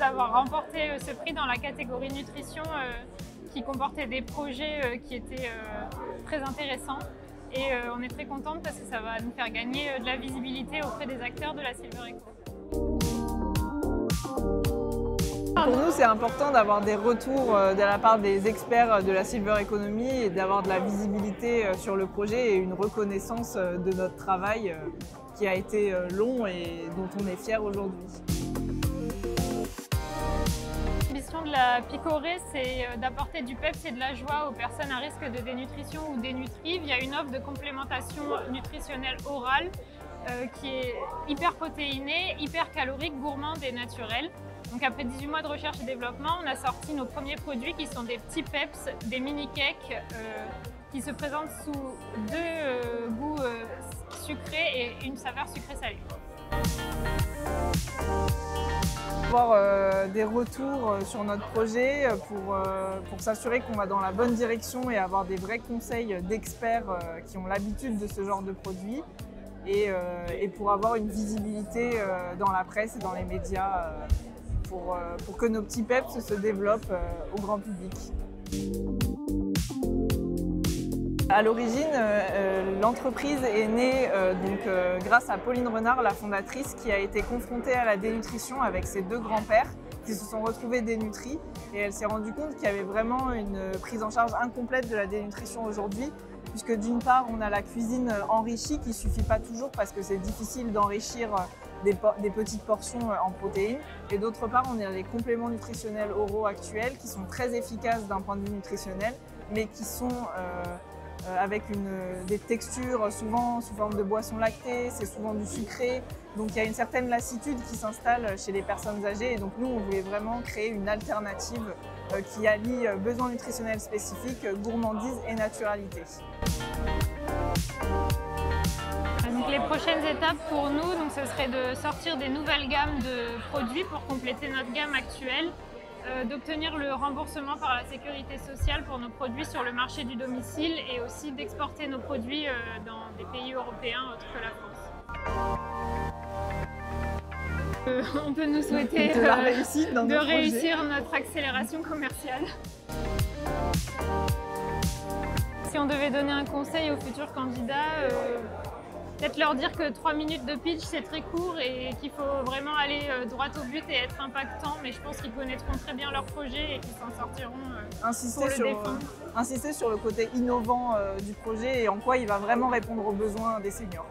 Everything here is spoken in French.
d'avoir remporté ce prix dans la catégorie nutrition qui comportait des projets qui étaient très intéressants. Et on est très contente parce que ça va nous faire gagner de la visibilité auprès des acteurs de la Silver Eco. Pour nous, c'est important d'avoir des retours de la part des experts de la Silver Economy et d'avoir de la visibilité sur le projet et une reconnaissance de notre travail qui a été long et dont on est fier aujourd'hui. L'ambition de la Picorée, c'est d'apporter du peps et de la joie aux personnes à risque de dénutrition ou dénutrie via une offre de complémentation nutritionnelle orale qui est hyper protéinée, hyper calorique, gourmande et naturelle. Donc après 18 mois de recherche et développement, on a sorti nos premiers produits qui sont des petits peps, des mini cakes qui se présentent sous deux goûts sucrés et une saveur sucrée-salée. Avoir des retours sur notre projet pour s'assurer qu'on va dans la bonne direction et avoir des vrais conseils d'experts qui ont l'habitude de ce genre de produits et pour avoir une visibilité dans la presse et dans les médias pour que nos petits peps se développent au grand public. À l'origine, l'entreprise est née grâce à Pauline Renard, la fondatrice, qui a été confrontée à la dénutrition avec ses deux grands-pères qui se sont retrouvés dénutris. Et elle s'est rendue compte qu'il y avait vraiment une prise en charge incomplète de la dénutrition aujourd'hui, puisque d'une part, on a la cuisine enrichie qui ne suffit pas toujours parce que c'est difficile d'enrichir des petites portions en protéines. Et d'autre part, on a les compléments nutritionnels oraux actuels qui sont très efficaces d'un point de vue nutritionnel, mais qui sont avec des textures souvent sous forme de boissons lactées, c'est souvent du sucré. Donc il y a une certaine lassitude qui s'installe chez les personnes âgées et donc nous on voulait vraiment créer une alternative qui allie besoins nutritionnels spécifiques, gourmandise et naturalité. Donc les prochaines étapes pour nous, ce serait de sortir des nouvelles gammes de produits pour compléter notre gamme actuelle, d'obtenir le remboursement par la sécurité sociale pour nos produits sur le marché du domicile et aussi d'exporter nos produits dans des pays européens autres que la France. On peut nous souhaiter de réussir notre accélération commerciale. Si on devait donner un conseil aux futurs candidats, peut-être leur dire que 3 minutes de pitch c'est très court et qu'il faut vraiment aller droit au but et être impactant, mais je pense qu'ils connaîtront très bien leur projet et qu'ils s'en sortiront pour le défendre. Insister sur le côté innovant du projet et en quoi il va vraiment répondre aux besoins des seniors.